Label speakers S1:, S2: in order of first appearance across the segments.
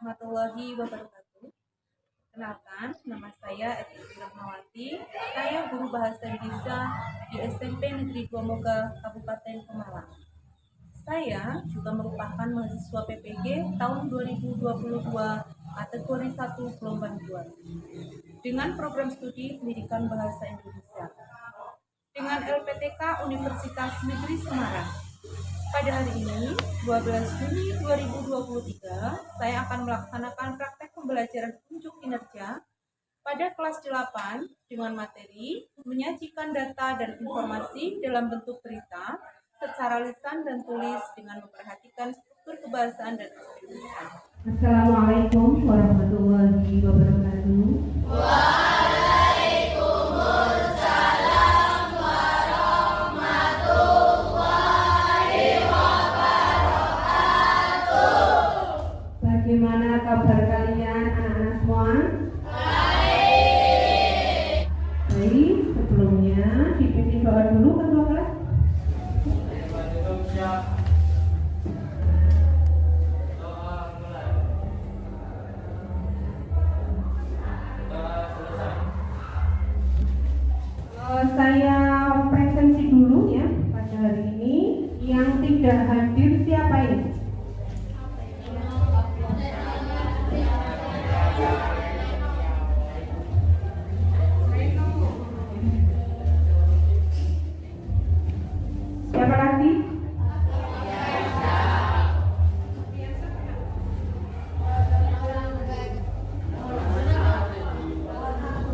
S1: warahmatullahi wabarakatuh. Kenalkan, nama saya Eti Rahmawati. Saya guru bahasa Indonesia di SMP Negeri 2 Moga, Kabupaten Pemalang. Saya juga merupakan mahasiswa PPG tahun 2022 kategori 1 gelombang 2 dengan program studi Pendidikan Bahasa Indonesia dengan LPTK Universitas Negeri Semarang. Pada hari ini, 12 Juni 2023, saya akan melaksanakan praktek pembelajaran unjuk kinerja pada kelas 8 dengan materi menyajikan data dan informasi dalam bentuk berita secara lisan dan tulis dengan memperhatikan struktur kebahasaan dan aspek lisan.
S2: Assalamualaikum warahmatullahi wabarakatuh. Bagaimana kabar kalian anak-anak semua? Baik, sebelumnya dipimpin doa dulu ketua kelas. Saya presensi dulu ya pada hari ini. Yang tidak hadir siapa ini? Siapa lagi?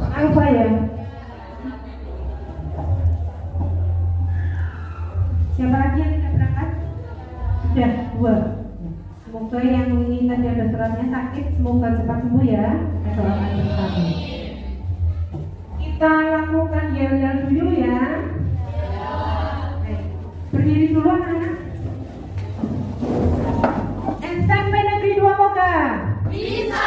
S2: Apa ya? Siapa lagi yang tidak berangkat? Sudah, 2. Semoga yang ini tadi ada suratnya sakit, semoga cepat sembuh ya. Kita doakan bersama. Kita lakukan yel-yel dulu ya. Berdiri dulu anak-anak. SMP Negeri 2 Moga. Bisa.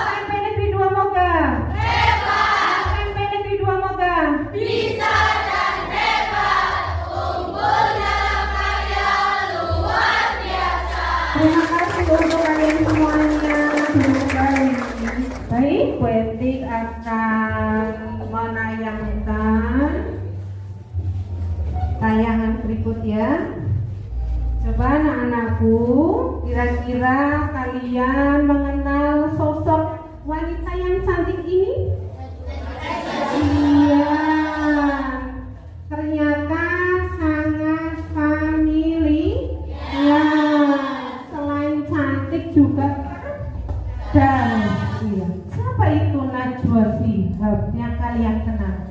S2: SMP Negeri 2 Moga. Hebat. SMP Negeri 2 Moga. Bisa dan hebat. Unggulnya karya luar biasa. Terima kasih untuk kalian semuanya. Baik, Bu Etik akan menayangkan tayangan berikut ya. Coba anak-anakku, kira-kira kalian mengenal sosok wanita yang cantik ini? Iya, ternyata sangat family. Ya, selain cantik juga dan iya. Siapa itu Najwa Shihab yang kalian kenal?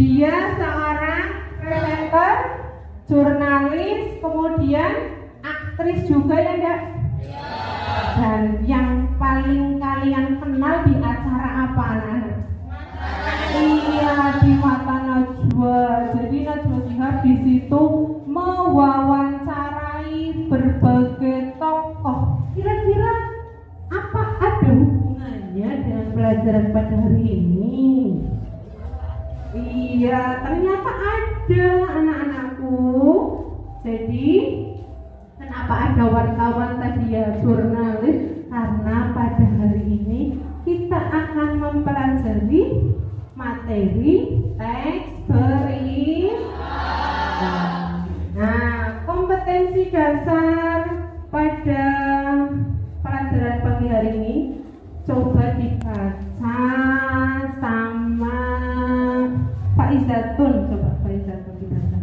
S2: Dia seorang presenter, jurnalis, kemudian aktris juga ya enggak? Dan yang paling kalian kenal di acara apa anak-anak? Iya, di Mata Najwa. Jadi Najwa Shihab di situ mewawancarai berbagai tokoh. Kira-kira apa ada hubungannya dengan pelajaran pada hari ini? Iya, ternyata ada anak-anakku. Jadi, kenapa ada wartawan tadi ya, jurnalis? Karena pada hari ini kita akan mempelajari materi teks berita. Nah, kompetensi dasar pada pelajaran pagi hari ini coba dibaca sama Pak Izatun. Coba Pak Izatun dibaca.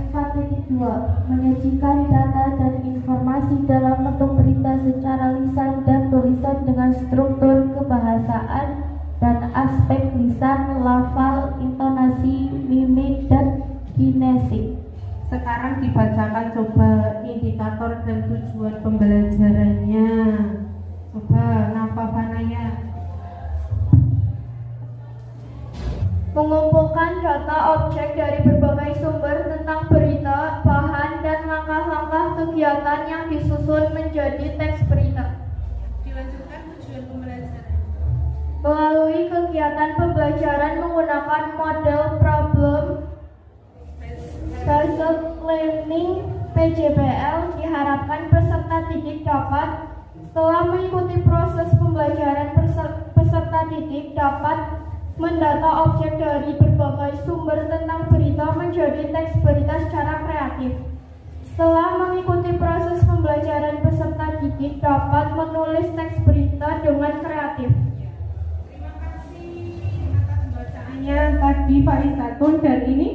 S3: Strategi 2. Menyajikan data dan informasi dalam bentuk berita secara lisan dan tulisan dengan struktur kebahasaan dan aspek lisan, lafal, intonasi, mimik, dan kinesis.
S2: Sekarang dibacakan coba indikator dan tujuan pembelajarannya. Coba Nafa Fanaya.
S3: Mengumpulkan data objek dari berbagai sumber tentang berita, bahan, dan langkah-langkah kegiatan yang disusun menjadi teks berita.
S1: Dilanjutkan tujuan pembelajaran.
S3: Melalui kegiatan pembelajaran menggunakan model problem Basic Learning PJBL diharapkan peserta didik dapat setelah mengikuti proses pembelajaran peserta didik dapat mendata objek dari berbagai sumber tentang berita menjadi teks berita secara kreatif. Setelah mengikuti proses pembelajaran peserta didik dapat menulis teks berita dengan kreatif.
S2: Terima kasih atas bacaannya tadi Pak Isatun dan ini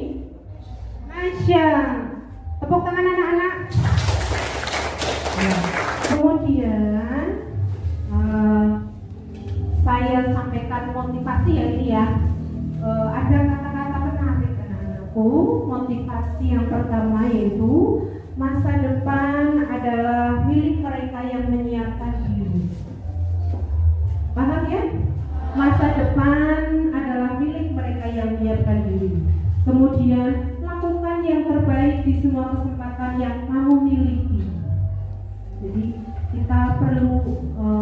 S2: Masya. Tepuk tangan anak-anak. Ya. Kemudian saya sampaikan motivasi ya ini ya. Ada kata-kata menarik anak-anakku. Motivasi yang pertama yaitu masa depan adalah milik mereka yang menyiapkan diri. Paham ya? Masa depan adalah milik mereka yang menyiapkan diri. Kemudian lakukan yang terbaik di semua kesempatan yang kamu miliki. Jadi kita perlu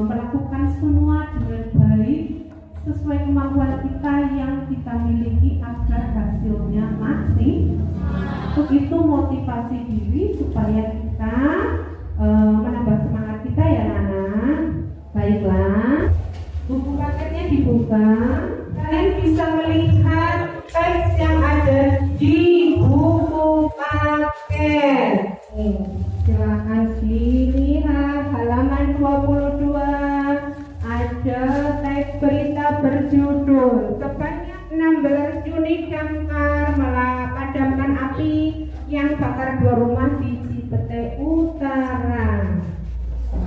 S2: melakukan semua dengan baik sesuai kemampuan kita yang kita miliki agar hasilnya maksimal. Untuk itu motivasi diri supaya kita menambah semangat kita ya anak. Baiklah, buku paketnya dibuka. Kalian bisa melihat teks yang ada di buku paket. Silakan dilihat halaman 22. Ada teks berita berjudul sebanyak 16 unit damkar memadamkan api yang bakar 2 rumah di Cipete Utara.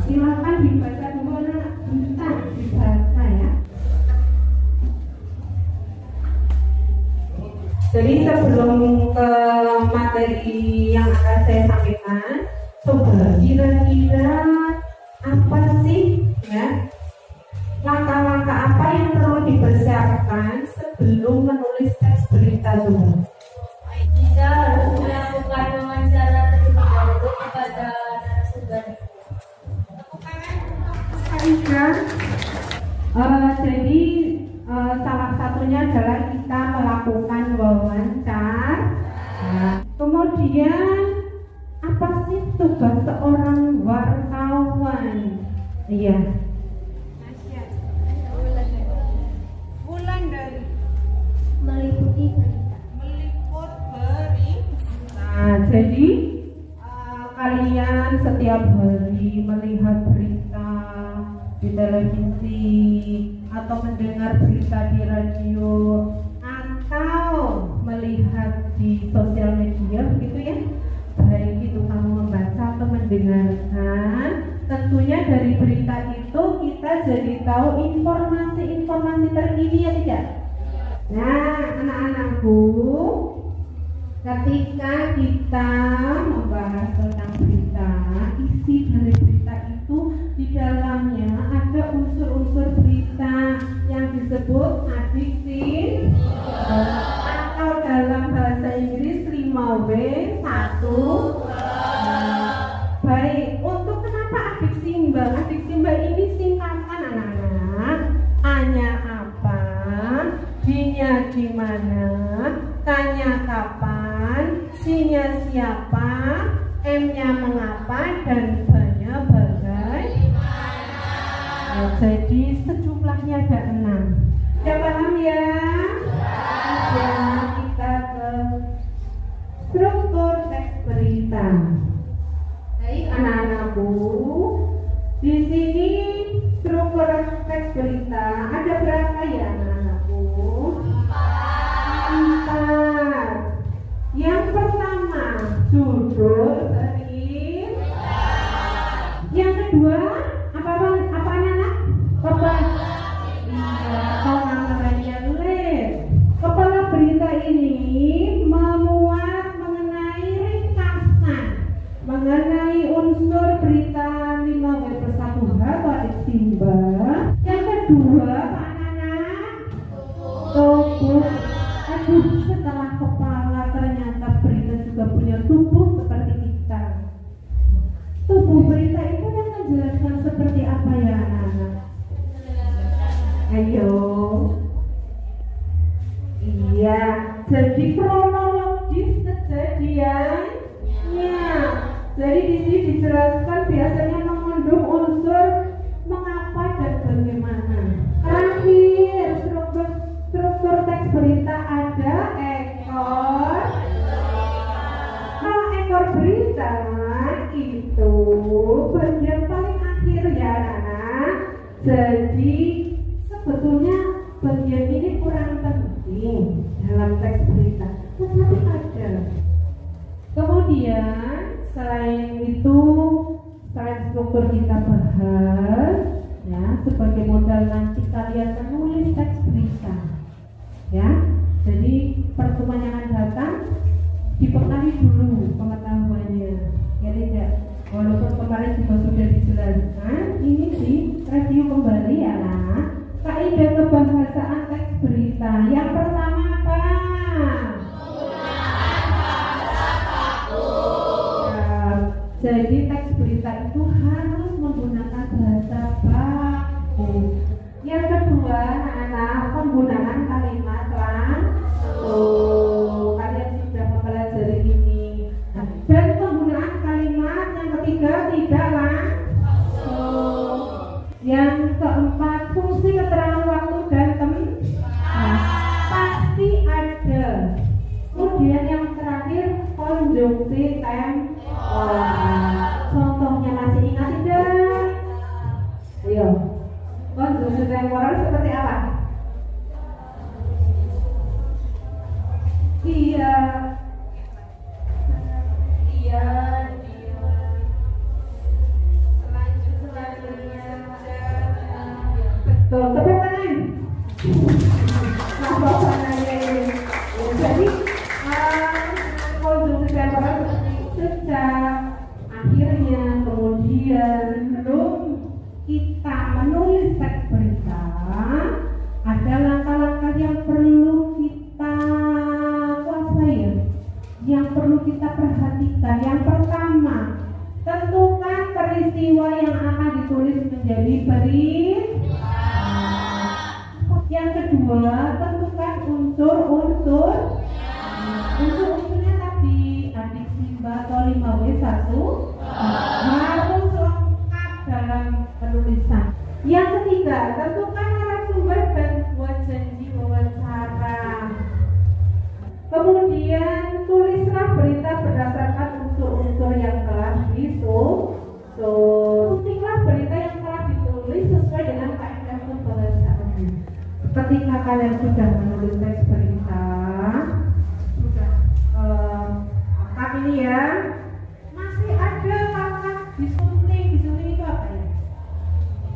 S2: Silakan dibaca dulu, bisa dibaca ya. Jadi sebelum ke materi yang akan saya sampaikan, coba kira-kira apa sih ya langkah-langkah apa yang perlu dipersiapkan sebelum menulis teks berita dulu?
S3: Kita harus melakukan wawancara terlebih dahulu kepada narasumber.
S2: Jadi salah satunya adalah kita melakukan wawancara. Kemudian apa sih tugas seorang wartawan? Iya. Bulan dari
S3: Meliputi berita.
S2: meliput berita. Nah, jadi kalian setiap hari melihat berita di televisi atau mendengar berita di radio atau melihat di sosial media begitu ya, baik itu kamu membaca atau mendengarkan, tentunya dari berita itu kita jadi tahu informasi-informasi terkini ya tidak? Nah anak-anakku, ketika kita membahas tentang berita, isi dari berita itu di dalamnya ada unsur-unsur berita yang disebut adiksi atau dalam bahasa Inggris 5W 1. Baik, untuk kenapa adiksi mbak? Adiksi mbak ini singkatan anak-anak. A-nya apa? B-nya gimana? K-nya kapan? C-nya siapa? M-nya mengapa? Dan B-nya bagaimana? Nah, jadi sejumlahnya ada 6. Udah paham ya? Ya, kita ke struktur teks berita. Baik anak-anakku, di sini struktur teks berita ada berapa ya anak-anakku? 4. Yang pertama judul berita. Yang kedua apa anak-anak? Kepala berita ini memuat mengenai ringkasan mengenai unsur berita 5W+1H pada Simba. Yang kedua Pak Anak tubuh. Aduh, setelah kepala ternyata berita juga punya tubuh seperti kita. Tubuh berita itu yang menjelaskan seperti apa ya anak-anak? Ayo. Iya, jadi kronologis kejadian Jadi di sini dijelaskan biasanya mengandung unsur mengapa dan bagaimana. Terakhir, struktur teks berita ada ekor. Kalau ekor berita itu bagian paling akhir ya anak-anak. Jadi sebetulnya bagian ini kurang penting dalam teks berita, tetapi ada. Kemudian selain itu, selain struktur kita bahas ya sebagai modal nanti kalian menulis teks berita ya. Jadi pertemuan yang akan datang dibekali dulu pengetahuannya ya tidak, walaupun kemarin juga sudah dijelaskan, ini di review kembali ya nah. Kaidah kebahasaan teks berita yang pertama apa? Jadi teks berita itu harus menggunakan bahasa baku. Yang kedua, anak-anak, penggunaan kalimat langsung. Kalian sudah mempelajari ini. Dan penggunaan kalimat yang ketiga tidak langsung. Yang keempat, fungsi keterangan waktu dan tempat pasti ada. Kemudian yang terakhir, konjungsi temporal. Contohnya masih ingat tidak? Ayo, konjungsi temporal seperti apa? Iya, betul, tepuk tangan. Jadi konjungsi temporal seperti sejak, akhirnya, kemudian sebelum kita menulis teks berita ada langkah-langkah yang perlu kita kuasai, yang perlu kita perhatikan. Yang pertama, tentukan peristiwa yang akan ditulis menjadi berita. Yang kedua, tentukan unsur-unsurnya tadi adik Simba atau 5W1 harus lengkap dalam penulisan. Yang ketiga, tentukan narasumber dan buat janji wawancara. Kemudian tulislah berita berdasarkan unsur-unsur yang telah disusun. Ketiklah berita yang telah ditulis sesuai dengan kaidah kebahasaan. Ketika kalian sudah menulis teks berita, sudah lengkap ini ya, masih ada kata disunting itu apa ya?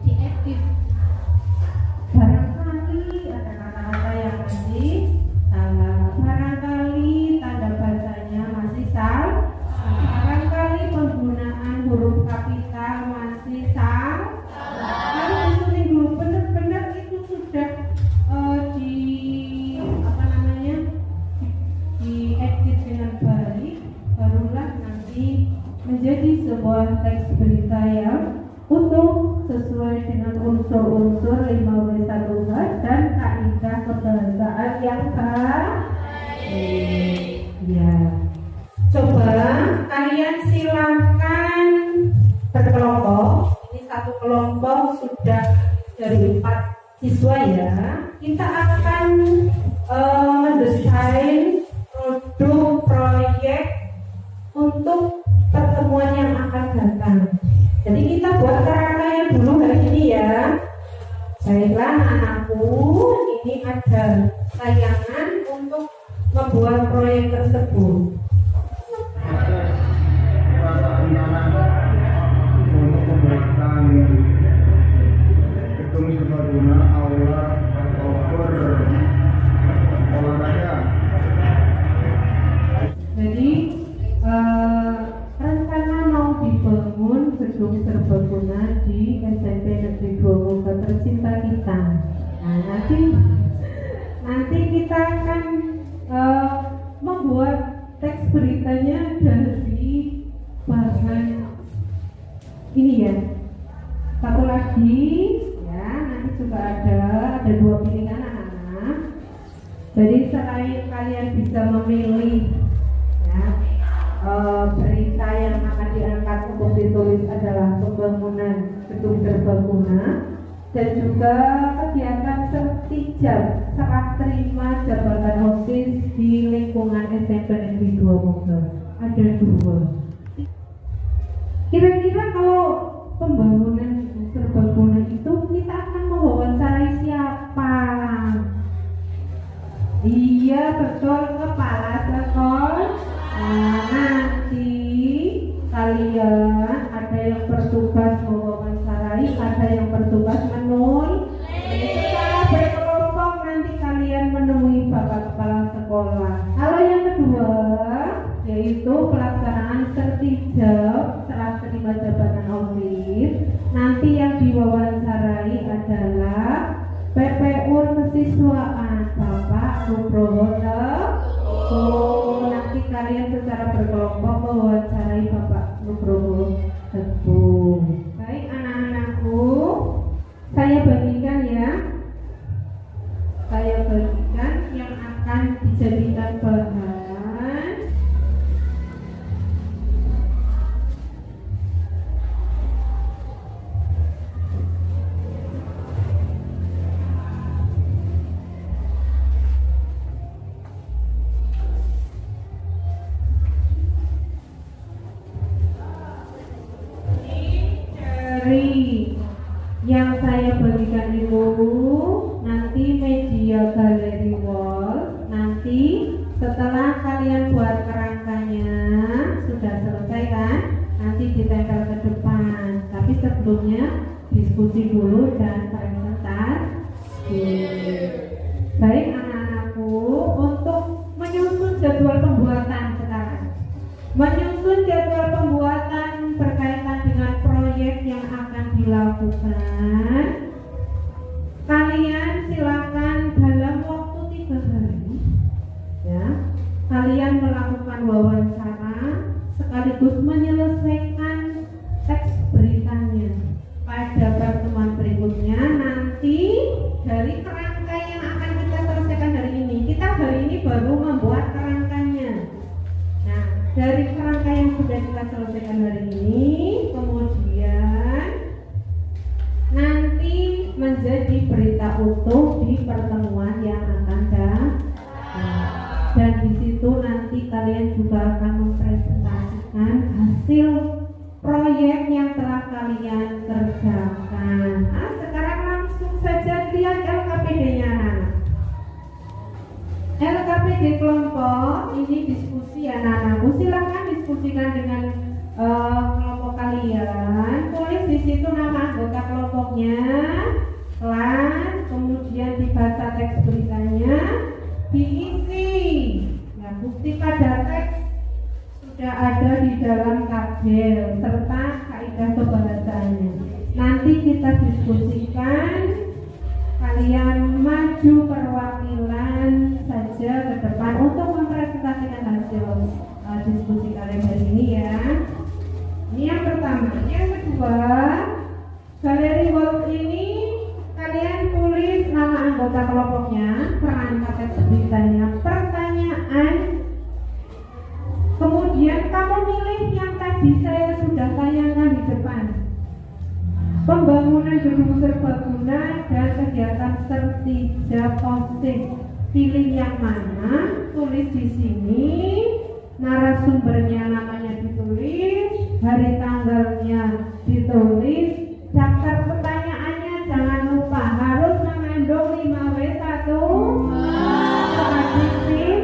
S2: Diedit. Barangkali ada kata-kata yang masih salah, barangkali tanda bacanya masih salah, barangkali penggunaan huruf kapital masih salah. Harus disunting dulu, benar-benar itu sudah diedit dengan baik, barulah nanti menjadi sebuah teks berita yang utuh sesuai dengan unsur-unsur 5W1H dan kaidah kebahasaan yang baik. Ya. Coba kalian silakan berkelompok. Ini satu kelompok sudah dari 4 siswa ya. Kita akan mendesain produk proyek untuk pertemuan yang akan datang. Jadi kita buat kerangkanya dulu hari ini ya. Baiklah anakku, ini ada tayangan untuk membuat proyek tersebut.
S4: Untuk pembuatan gedung serbaguna aula outdoor olahraga.
S2: Jadi rencana mau dibangun gedung serbaguna di SMP Negeri 2 Moga tercinta kita. Nah, nanti kita akan membuat teks beritanya dari bahan ini ya. Satu lagi ya, nanti juga ada 2 pilihan anak-anak. Jadi selain kalian bisa memilih ya, berita yang akan diangkat ditulis adalah pembangunan gedung serbaguna dan juga kegiatan sertijab serah terima jabatan OSIS di lingkungan SMP Negeri 2 Moga. Ada 2. Kira-kira kalau pembangunan serbaguna itu kita akan mewawancarai siapa? Iya betul, kepala sekolah. Nah, nanti kalian ada yang bertugas mewawancarai, ada yang bertugas menulis. Secara berkelompok nanti kalian menemui bapak kepala sekolah. Kalau yang kedua yaitu pelaksanaan sertijab serah terima jabatan OSIS. Nanti yang diwawancarai adalah PPU kesiswaan Bapak Nugroho. Nanti kalian secara berkelompok mewawancarai Bapak Nugroho Teguh. Baik anak-anakku, saya bagikan ya. Saya bagikan yang akan dijadikan bahan. Yang saya bagikan itu nanti media galeri wall. Nanti setelah kalian buat kerangkanya sudah selesai kan, nanti ditempel ke depan. Tapi sebelumnya diskusi dulu dan presentasi. Baik anak-anakku, untuk menyusun jadwal pembuatan sekarang. Menyusun jadwal pembuatan berkaitan dengan proyek yang akan dilakukan. Kalian silakan dalam waktu 3 hari ya, kalian melakukan wawancara sekaligus menyelesaikan teks beritanya. Pada pertemuan berikutnya nanti dari kerangka yang akan kita selesaikan hari ini, kita hari ini baru membuat kerangkanya. Nah, dari kerangka yang sudah kita selesaikan hari ini, kemudian nanti menjadi berita utuh di pertemuan yang akan datang. Dan di situ nanti kalian juga akan mempresentasikan hasil proyek yang telah kalian kerjakan. Nah, sekarang langsung saja lihat LKPD-nya anak-anak. LKPD kelompok ini diskusi anak-anakku, silakan diskusikan dengan kelompok kalian. Tulis di situ nama anggota kelompoknya, kelas, kemudian dibaca teks beritanya, diisi. Ya, bukti pada teks sudah ada di dalam tabel serta kaidah kebahasaannya. Nanti kita diskusikan. Kalian maju perwakilan saja ke depan untuk mempresentasikan hasil diskusi kalian hari ini ya. Ini yang pertama. Yang kedua, galeri wall ini kalian tulis nama anggota kelompoknya, perangkat teks beritanya, pertanyaan. Kemudian kamu pilih yang tadi saya sudah tayangkan di depan. Pembangunan gedung serbaguna dan kegiatan sertijab OSIS. Pilih yang mana, tulis di sini, narasumbernya namanya ditulis, hari tanggalnya ditulis, daftar pertanyaannya jangan lupa harus mengandung 5W1 statistik.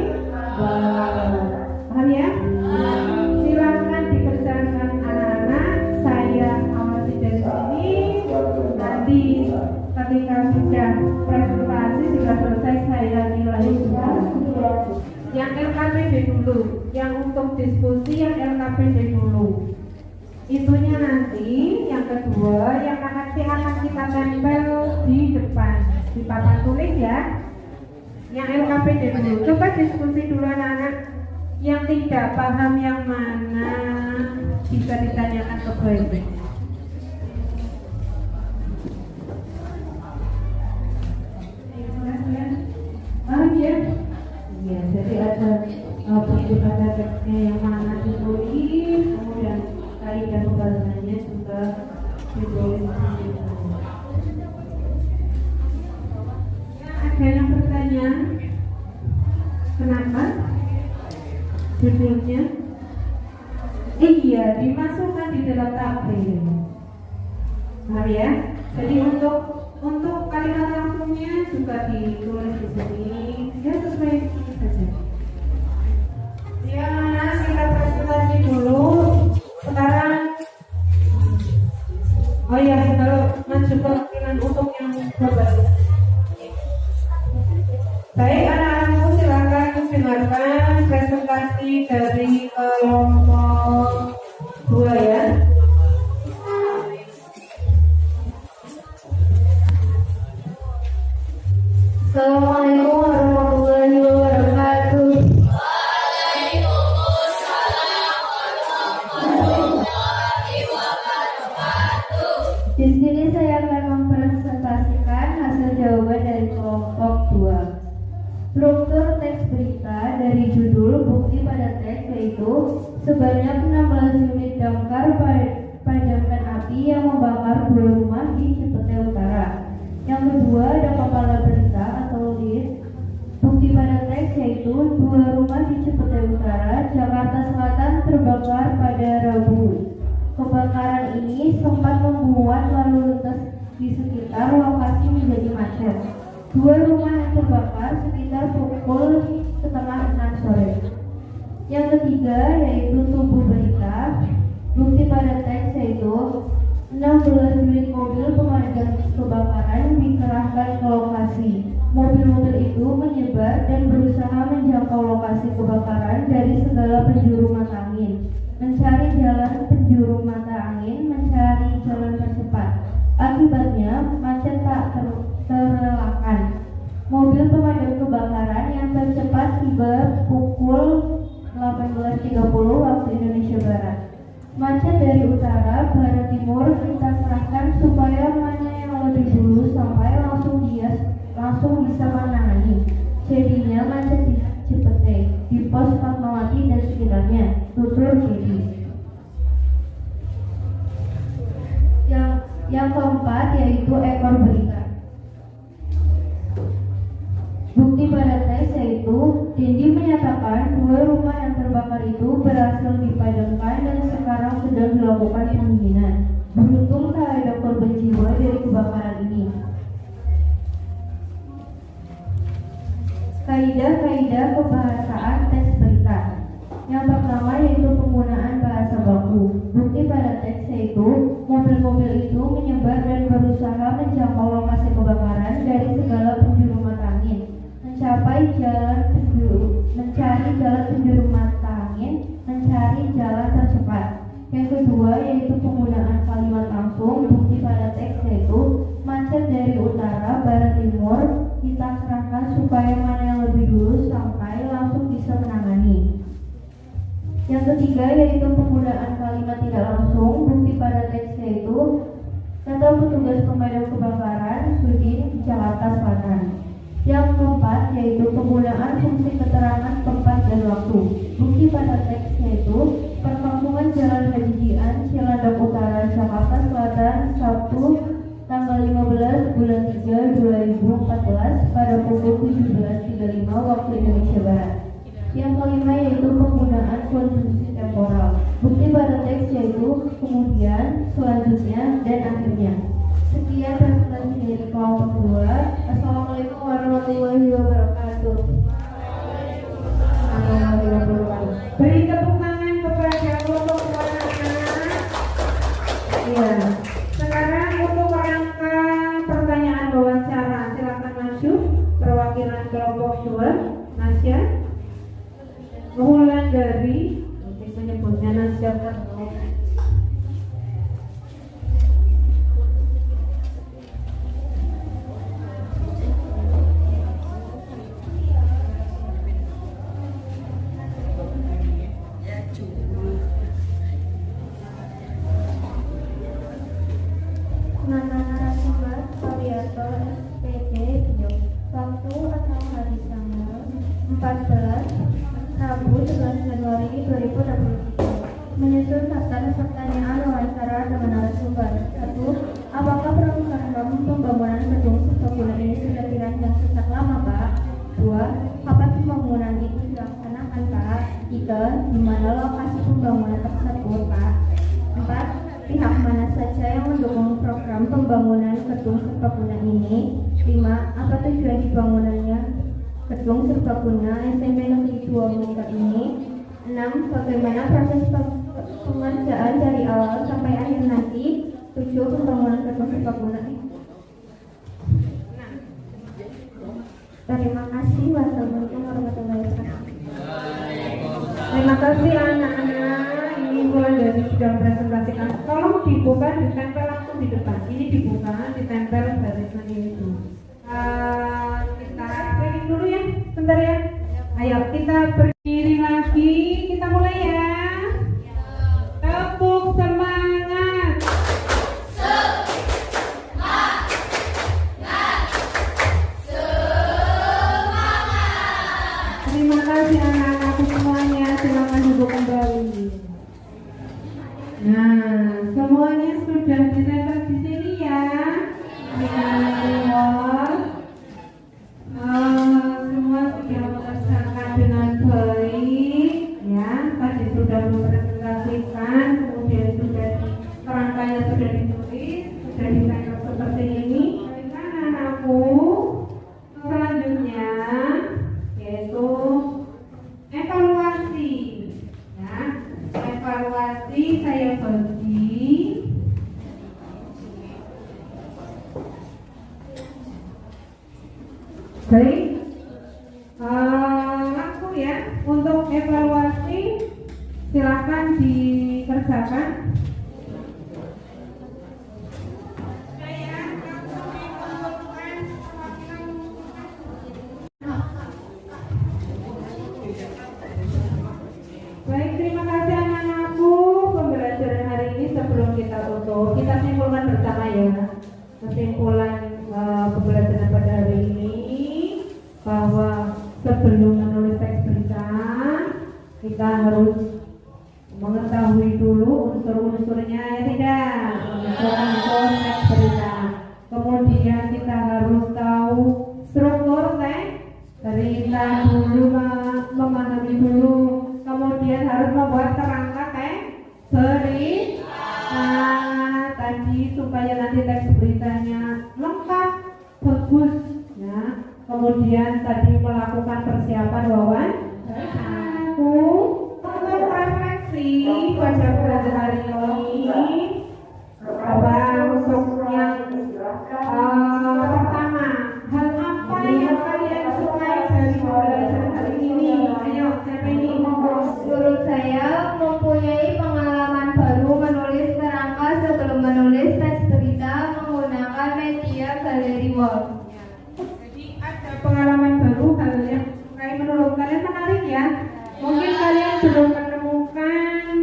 S2: Paham ya? Silakan dikerjakan anak-anak, saya awasi dari sini. Nanti ketika sudah presentasi sudah selesai saya nilai juga. Yang LKPD dulu, yang untuk diskusi yang LKPD dulu. Itunya nanti yang kedua yang akan kita tempel di depan di papan tulis ya. Yang LKPD dulu. Coba diskusi dulu anak-anak. Yang tidak paham yang mana bisa ditanyakan ke baik. Paham ya? Iya, jadi ada buku pada teksnya yang mana ditulis, kemudian kaidah pembahasan ditulis di situ. Ya, ada yang bertanya kenapa judulnya? Iya, dimasukkan di dalam tabel. Paham ya? Jadi untuk kalimat langsungnya juga ditulis di sini. Ya, sesuai ini saja. Ya, kita presentasi dulu. Sekarang, oh ya, kalau maju kemungkinan untuk yang berbalik. Baik, anak-anakku silakan dengarkan presentasi dari kelompok 2 ya.
S3: Assalamualaikum warahmatullahi wabarakatuh. Di sini saya akan mempresentasikan hasil jawaban dari kelompok 2. Struktur teks berita dari judul bukti pada teks yaitu sebanyak 16 unit damkar padamkan api yang membakar 2 rumah di Cipete Utara. Yang kedua ada kepala berita atau lead. Bukti pada teks yaitu 2 rumah di Cipete Utara, Jakarta Selatan terbakar pada Rabu. Kebakaran ini sempat membuat lalu lintas di sekitar lokasi menjadi macet. 2 rumah yang terbakar sekitar pukul 5:30 sore. Yang ketiga yaitu tubuh berita. Bukti pada teks yaitu 16 unit mobil pemadam kebakaran dikerahkan ke lokasi. Mobil-mobil itu menyebar dan berusaha menjangkau lokasi kebakaran dari segala penjuru mata angin, mencari jalan penjuru mata angin, mencari jalan tercepat. Akibatnya macet tak terelakkan. Mobil pemadam kebakaran yang tercepat tiba pukul 18.30 waktu Indonesia Barat. Macet dari utara, barat, timur kita serahkan supaya mana yang lebih dulu sampai langsung bisa menangani. Jadinya macet di Cipete, di pos Fatmawati dan sekitarnya. Tutur Dedi. Yang keempat yaitu ekor berita. Bukti pada teks yaitu Dendi menyatakan 2 rumah yang terbakar itu berhasil dipadamkan dan sekarang sedang dilakukan pendinginan. Beruntung tak ada korban jiwa dari kebakaran ini. Kaidah-kaidah kebahasaan teks berita. Yang pertama yaitu penggunaan bahasa baku. Bukti pada teks yaitu mobil-mobil itu menyebar dan berusaha menjangkau lokasi kebakaran dari segala penjuru mata angin, mencari jalan penjuru mata angin, mencari jalan tercepat. Yang kedua yaitu penggunaan kalimat langsung. Bukti pada teks yaitu macet dari utara, barat, timur kita serahkan supaya mana yang lebih dulu sampai langsung bisa menangani. Yang ketiga yaitu penggunaan kalimat tidak langsung. Bukti pada teks yaitu kata petugas pemadam kebakaran Sudin Jakarta Selatan. Yang keempat yaitu penggunaan fungsi keterangan tempat dan waktu. Bukti pada teks yaitu perkampungan Jalan Hajian Cilandak Utara Jakarta Selatan Sabtu tanggal 15 bulan 3 2014 pada pukul 17.35 waktu Indonesia Barat. Yang kelima yaitu penggunaan konjungsi temporal. Bukti pada teks yaitu kemudian, selanjutnya, dan akhirnya. Sekian presentasi dari kelompok 2. Assalamualaikum warahmatullahi wabarakatuh.
S2: Beri tepuk tangan kepada kelompok anak-anak. Iya. Sekarang untuk rangka pertanyaan wawancara, silakan maju perwakilan kelompok 2. Nasya Wulandari, menyebutnya Nasya Karno.
S3: Nama narasumber variator SPD Bio. Waktu atau hari tanggal 14 Rabu 11 Januari 2023. Menyusun daftar pertanyaan wawancara dengan narasumber. 1. Apakah program pembangunan gedung serbaguna ini sudah dirancang sejak lama, Pak? 2. Kapan pembangunan itu dilaksanakan, Pak? 3. Di mana lokasi pembangunan tersebut, Pak? 4. Pihak mana saja yang mendukung program pembangunan gedung serbaguna ini? 5. Apa tujuan dibangunannya gedung serbaguna SMP Negeri 2 Moga ini? 6. Bagaimana proses pengerjaan dari awal sampai akhir nanti? 7. Pembangunan gedung serbaguna. Terima kasih. Wassalamualaikum warahmatullahi wabarakatuh.
S2: Terima kasih anak-anak. Ini mulai dari sudah presentasikan. Tolong dibuka, ditempel langsung di depan. Ini dibuka, ditempel barisan ini dulu. Kita break dulu ya, sebentar ya. Ayo kita berdiri lagi. Kita mulai ya. Tepuk semangat. Terima kasih anak-anakku semuanya. Silakan duduk kembali. Nah, semuanya sudah ditempel di sini ya. Semua sudah mengerjakan dengan baik ya. Tadi sudah mempresentasikan, kemudian sudah kerangkanya sudah ditulis, sudah ditempel seperti ini. Baikkan anakku. Selanjutnya yaitu evaluasi ya. Evaluasi saya bagi baik, langsung ya. Untuk evaluasi silakan dikerjakan. Baik, terima kasih anak-anakku. Pembelajaran hari ini sebelum kita tutup, kita simpulkan bersama ya. Kesimpulan pembelajaran pada hari ini bahwa sebelum menulis teks berita kita harus mengetahui dulu unsur-unsurnya ya tidak, unsur-unsur teks berita. Kemudian kita harus tahu struktur teks berita dulu, memahami dulu. Kemudian harus membuat kerangka teks berita tadi supaya nanti teks beritanya lengkap, bagus ya. Kemudian tadi melakukan persiapan wawancara. Untuk refleksi pada pelajaran hari ini bahwa untuk yang pertama, hal apa yang kalian sukai dari pelajaran hari ini? Ayo, siapa ini?
S3: Menurut saya mempunyai pengalaman baru menulis kerangka sebelum menulis teks berita menggunakan media galeri wall.
S2: Jadi ada pengalaman baru, hal yang sukai menurut kalian menarik ya. Mungkin kalian belum menemukan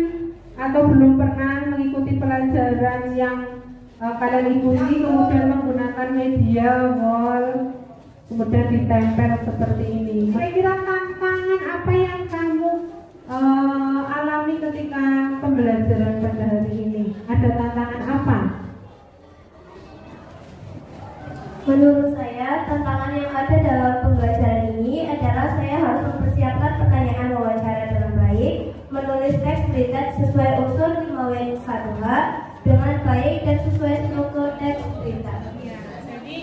S2: atau belum pernah mengikuti pelajaran yang kalian ikuti, kemudian menggunakan media wall, kemudian ditempel seperti ini. Kira-kira tantangan apa yang kamu alami ketika pembelajaran pada hari ini? Ada tantangan apa?
S3: Menurut saya, tantangan yang ada dalam pembelajaran ini adalah saya harus mempersiapkan pertanyaan wawancara dengan baik, menulis teks berita sesuai unsur 5W1H dengan baik dan sesuai struktur teks berita.
S2: Ya, jadi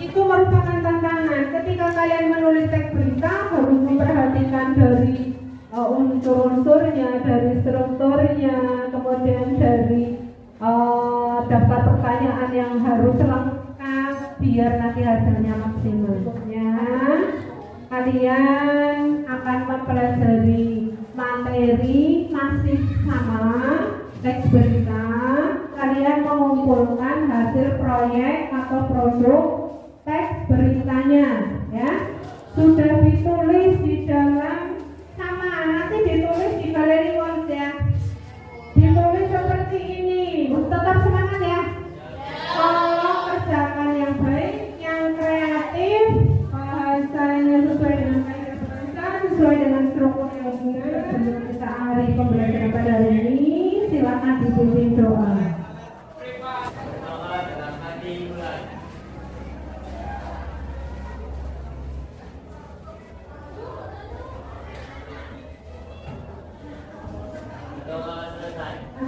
S2: itu merupakan tantangan. Ketika kalian menulis teks berita, harus memperhatikan dari unsur-unsurnya, dari strukturnya, kemudian dari daftar pertanyaan yang harus lengkap biar nanti hasilnya maksimal. Ya, kalian akan mempelajari materi masih sama teks berita. Kalian mengumpulkan hasil proyek atau produk teks beritanya, ya. Sudah ditulis di dalam sama, nanti ditulis di galeri Word ya. Ditulis seperti ini. Tetap semangat ya. Tolong kerjakan yang baik, yang kreatif, bahasanya sesuai dengan kaidah bahasa, sesuai dengan struktur yang benar sebelum kita akhiri pembelajaran pada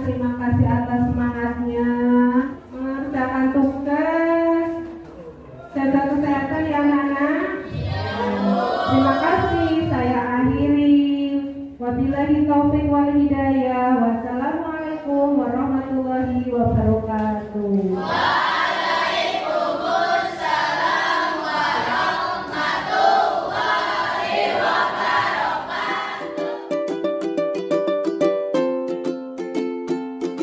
S2: terima kasih atas semangatnya mengerjakan tugas. Jaga kesehatan ya anak-anak. Terima kasih, saya akhiri. Wabillahi taufiq wal hidayah. Wassalamualaikum warahmatullahi wabarakatuh.